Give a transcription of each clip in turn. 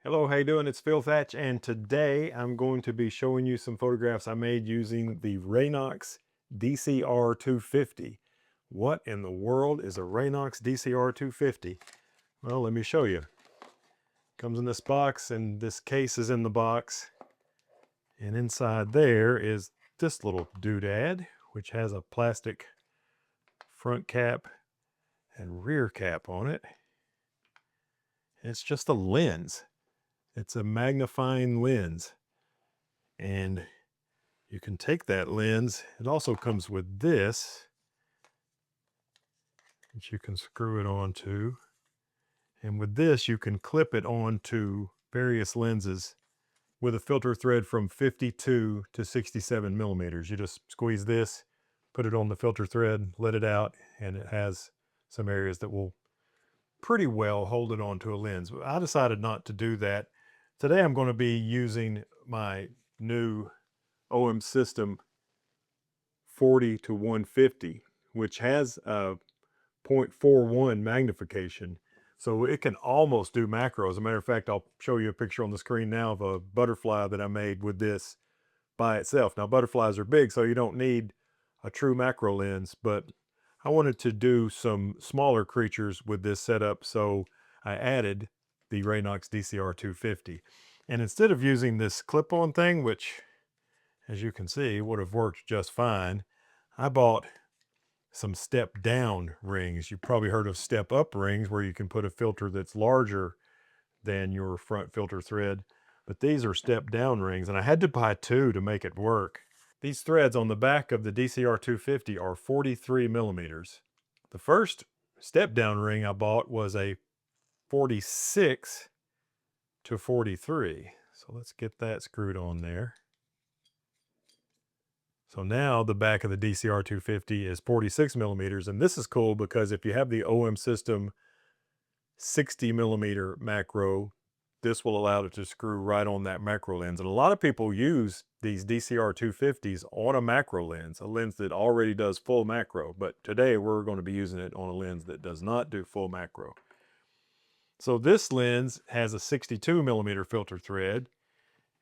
Hello, how you doing? It's Phil Thatch, and today I'm going to be showing you some photographs I made using the Raynox DCR-250. What in the world is a Raynox DCR-250? Well, let me show you. Comes in this box, and this case is in the box. And inside there is this little doodad, which has a plastic front cap and rear cap on it. And it's just a lens. It's a magnifying lens. And you can take that lens. It also comes with this, which you can screw it onto. And with this, you can clip it onto various lenses with a filter thread from 52 to 67 millimeters. You just squeeze this, put it on the filter thread, let it out, and it has some areas that will pretty well hold it onto a lens. But I decided not to do that. Today I'm going to be using my new OM system 40 to 150, which has a 0.41 magnification. So it can almost do macro. As a matter of fact, I'll show you a picture on the screen now of a butterfly that I made with this by itself. Now butterflies are big, so you don't need a true macro lens, but I wanted to do some smaller creatures with this setup, so I added the Raynox DCR-250. And instead of using this clip-on thing, which as you can see would have worked just fine, I bought some step down rings. You've probably heard of step up rings where you can put a filter that's larger than your front filter thread, but these are step down rings, and I had to buy two to make it work. These threads on the back of the DCR-250 are 43 millimeters. The first step down ring I bought was a 46 to 43. So let's get that screwed on there. So now the back of the DCR-250 is 46 millimeters, and this is cool because if you have the OM system 60 millimeter macro, this will allow it to screw right on that macro lens. And a lot of people use these DCR-250s on a macro lens, a lens that already does full macro, but today we're going to be using it on a lens that does not do full macro. So this lens has a 62 millimeter filter thread,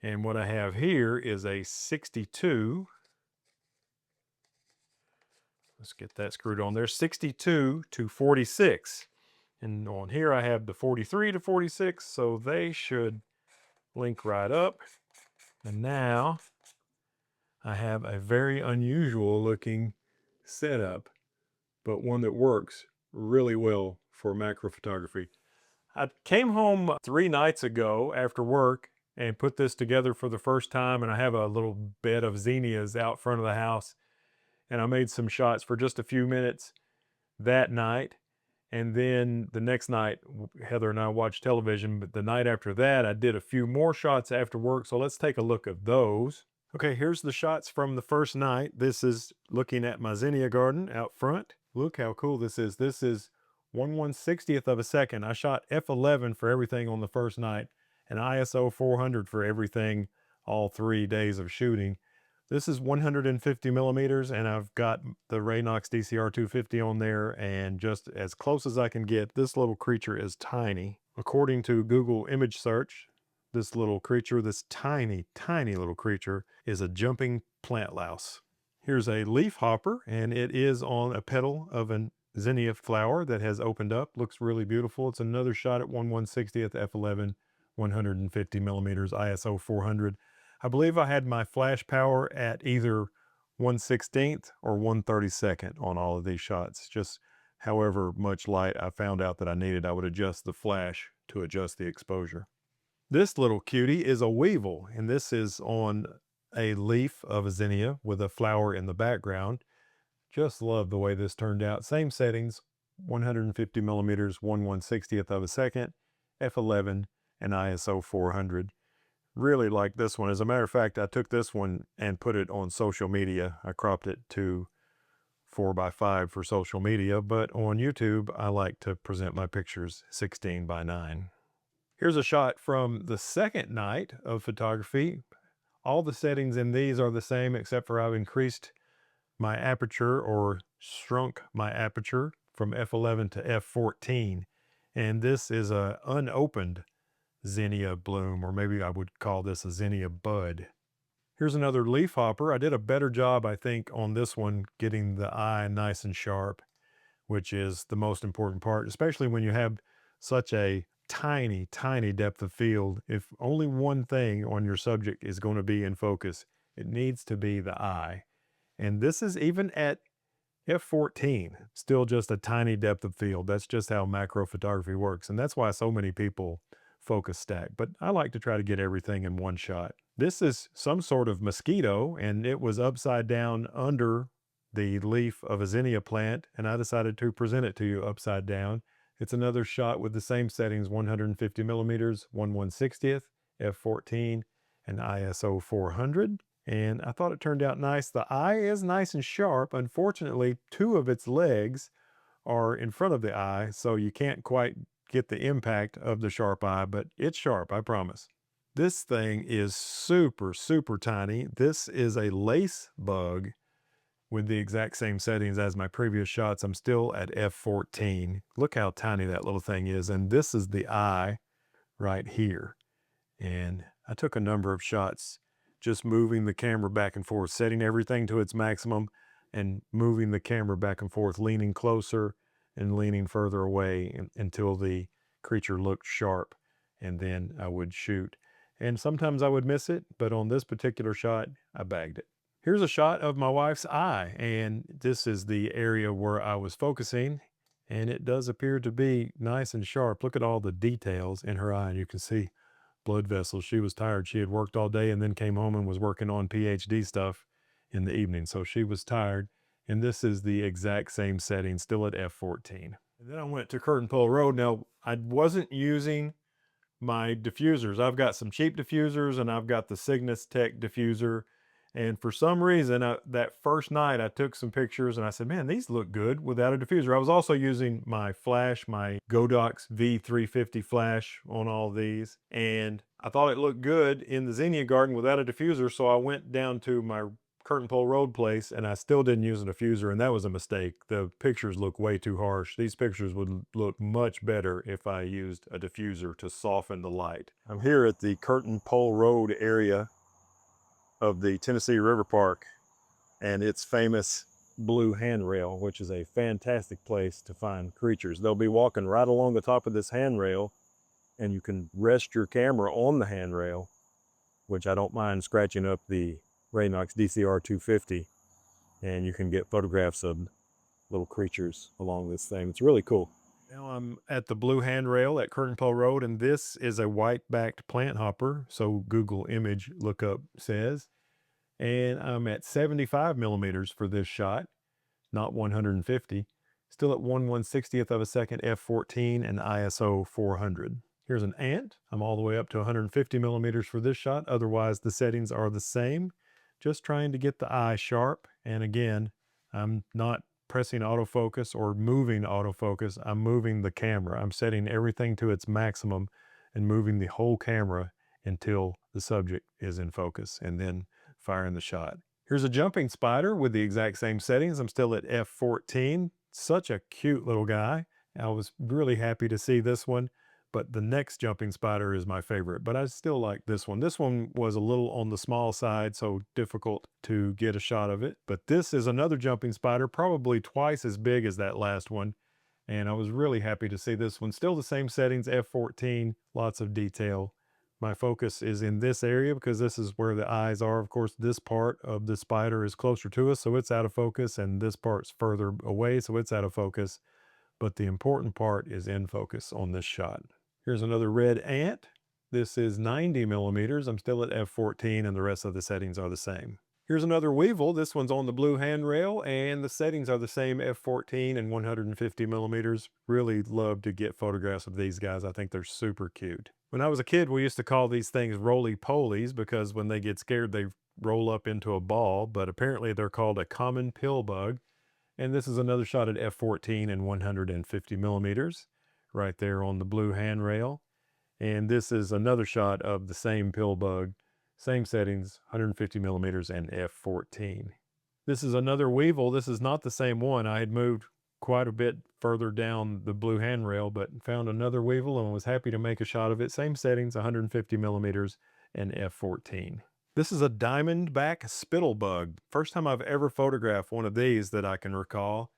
and what I have here is a 62. Let's get that screwed on there. 62 to 46. And on here I have the 43 to 46, so they should link right up. And now I have a very unusual looking setup, but one that works really well for macro photography. I came home 3 nights ago after work and put this together for the first time, and I have a little bed of zinnias out front of the house, and I made some shots for just a few minutes that night. And then the next night, Heather and I watched television, but the night after that, I did a few more shots after work. So let's take a look at those. Okay, here's the shots from the first night. This is looking at my zinnia garden out front. Look how cool this is. This is 1/160th of a second. I shot f11 for everything on the first night and ISO 400 for everything all 3 days of shooting. This is 150 millimeters, and I've got the Raynox DCR-250 on there, and just as close as I can get, this little creature is tiny. According to Google image search, this little creature, this tiny, tiny little creature, is a jumping plant louse. Here's a leaf hopper, and it is on a petal of a zinnia flower that has opened up. Looks really beautiful. It's another shot at 1/160th f11, 150 millimeters, ISO 400. I believe I had my flash power at either 1/16th or 1/32nd on all of these shots. Just however much light I found out that I needed, I would adjust the flash to adjust the exposure. This little cutie is a weevil, and this is on a leaf of a zinnia with a flower in the background. Just love the way this turned out. Same settings, 150 millimeters, 1/160th of a second, f11, and ISO 400. Really like this one. As a matter of fact, I took this one and put it on social media. I cropped it to 4:5 for social media, but on YouTube, I like to present my pictures 16:9. Here's a shot from the second night of photography. All the settings in these are the same, except for I've increased my aperture or shrunk my aperture from f11 to f14. And this is a unopened zinnia bloom, or maybe I would call this a zinnia bud. Here's another leaf hopper. I did a better job, I think, on this one, getting the eye nice and sharp, which is the most important part, especially when you have such a tiny, tiny depth of field. If only one thing on your subject is going to be in focus, it needs to be the eye. And this is even at f14, still just a tiny depth of field. That's just how macro photography works. And that's why so many people focus stack. But I like to try to get everything in one shot. This is some sort of mosquito, and it was upside down under the leaf of a zinnia plant, and I decided to present it to you upside down. It's another shot with the same settings: 150 millimeters, 1/160th, f14, and ISO 400. And I thought it turned out nice. The eye is nice and sharp. Unfortunately, two of its legs are in front of the eye, so you can't quite get the impact of the sharp eye, but it's sharp, I promise. This thing is super, super tiny. This is a lace bug with the exact same settings as my previous shots. I'm still at f14. Look how tiny that little thing is. And this is the eye right here. And I took a number of shots just moving the camera back and forth, setting everything to its maximum and moving the camera back and forth, leaning closer and leaning further away until the creature looked sharp, and then I would shoot. And sometimes I would miss it, but on this particular shot, I bagged it. Here's a shot of my wife's eye, and this is the area where I was focusing, and it does appear to be nice and sharp. Look at all the details in her eye, and you can see blood vessels. She was tired. She had worked all day and then came home and was working on PhD stuff in the evening. So she was tired. And this is the exact same setting, still at f14. And then I went to Curtain Pole Road. Now, I wasn't using my diffusers. I've got some cheap diffusers, and I've got the Cygnus Tech diffuser. And for some reason, that first night I took some pictures and I said, man, these look good without a diffuser. I was also using my flash, my Godox V350 flash on all these. And I thought it looked good in the Zinnia garden without a diffuser. So I went down to my Curtain Pole Road place and I still didn't use a diffuser, and that was a mistake. The pictures look way too harsh. These pictures would look much better if I used a diffuser to soften the light. I'm here at the Curtain Pole Road area of the Tennessee River Park and its famous blue handrail, which is a fantastic place to find creatures. They'll be walking right along the top of this handrail, and you can rest your camera on the handrail, which I don't mind scratching up the Raynox DCR-250, and you can get photographs of little creatures along this thing. It's really cool. Now I'm at the blue handrail at Curtain Pole Road, and this is a white-backed plant hopper, so Google image lookup says. And I'm at 75 millimeters for this shot, not 150. Still at 1/160th of a second, f14, and ISO 400. Here's an ant. I'm all the way up to 150 millimeters for this shot. Otherwise, the settings are the same. Just trying to get the eye sharp. And again, I'm not pressing autofocus or moving autofocus. I'm moving the camera. I'm setting everything to its maximum and moving the whole camera until the subject is in focus, and then firing the shot. Here's a jumping spider with the exact same settings. I'm still at f14. Such a cute little guy. I was really happy to see this one, but the next jumping spider is my favorite, but I still like this one. This one was a little on the small side, so difficult to get a shot of it. But this is another jumping spider, probably twice as big as that last one. And I was really happy to see this one. Still the same settings, f14, lots of detail. My focus is in this area because this is where the eyes are. Of course, this part of the spider is closer to us, so it's out of focus, and this part's further away, so it's out of focus. But the important part is in focus on this shot. Here's another red ant. This is 90 millimeters. I'm still at f14, and the rest of the settings are the same. Here's another weevil. This one's on the blue handrail, and the settings are the same, f14 and 150 millimeters. Really love to get photographs of these guys. I think they're super cute. When I was a kid, we used to call these things roly-polies because when they get scared, they roll up into a ball, but apparently they're called a common pill bug. And this is another shot at f14 and 150 millimeters right there on the blue handrail. And this is another shot of the same pill bug, same settings, 150 millimeters and f14. This is another weevil. This is not the same one. I had moved quite a bit further down the blue handrail, but found another weevil and was happy to make a shot of it. Same settings, 150 millimeters and f14. This is a diamondback spittle bug. First time I've ever photographed one of these that I can recall.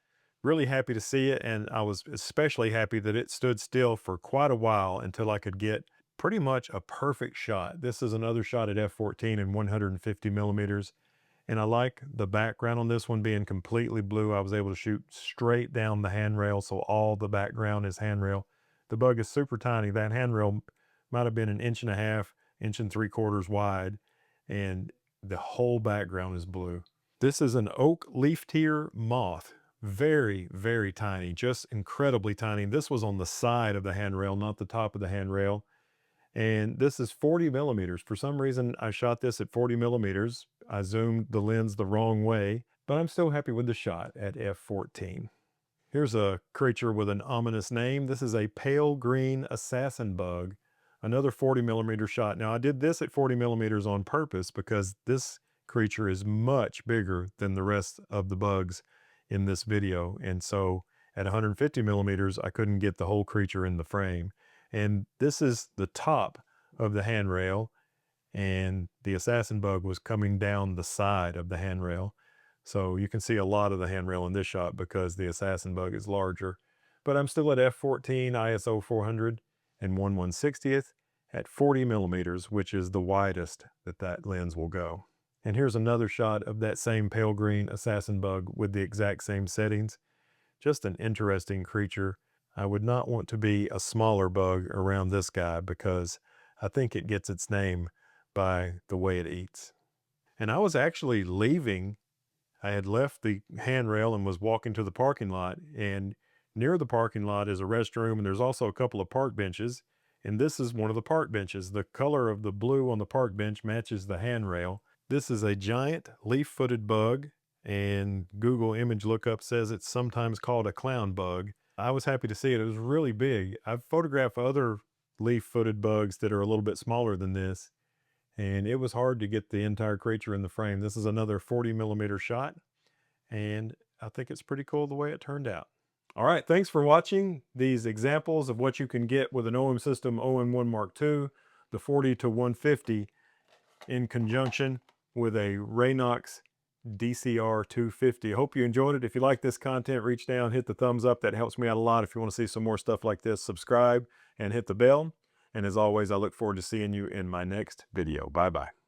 Really happy to see it, and I was especially happy that it stood still for quite a while until I could get pretty much a perfect shot. This is another shot at f14 and 150 millimeters. And I like the background on this one being completely blue. I was able to shoot straight down the handrail, so all the background is handrail. The bug is super tiny. That handrail might have been an inch and a half, inch and 3/4 wide, and the whole background is blue. This is an oak leaf tear moth. Very, very tiny, just incredibly tiny. This was on the side of the handrail, not the top of the handrail. And this is 40 millimeters. For some reason, I shot this at 40 millimeters. I zoomed the lens the wrong way, but I'm still happy with the shot at f14. Here's a creature with an ominous name. This is a pale green assassin bug, another 40 millimeter shot. Now, I did this at 40 millimeters on purpose because this creature is much bigger than the rest of the bugs in this video. And so at 150 millimeters, I couldn't get the whole creature in the frame. And this is the top of the handrail, and the assassin bug was coming down the side of the handrail. So you can see a lot of the handrail in this shot because the assassin bug is larger. But I'm still at f14, ISO 400 and 1/160th at 40 millimeters, which is the widest that lens will go. And here's another shot of that same pale green assassin bug with the exact same settings. Just an interesting creature. I would not want to be a smaller bug around this guy because I think it gets its name by the way it eats. And I was actually leaving. I had left the handrail and was walking to the parking lot, and near the parking lot is a restroom, and there's also a couple of park benches, and this is one of the park benches. The color of the blue on the park bench matches the handrail. This is a giant leaf-footed bug, and Google image lookup says it's sometimes called a clown bug. I was happy to see it. It was really big. I've photographed other leaf-footed bugs that are a little bit smaller than this, and it was hard to get the entire creature in the frame. This is another 40 millimeter shot, and I think it's pretty cool the way it turned out. All right, thanks for watching these examples of what you can get with an OM system OM-1 Mark II, the 40 to 150 in conjunction with a Raynox DCR-250. I hope you enjoyed it. If you like this content, reach down, hit the thumbs up. That helps me out a lot. If you want to see some more stuff like this, subscribe and hit the bell. And as always, I look forward to seeing you in my next video. Bye-bye.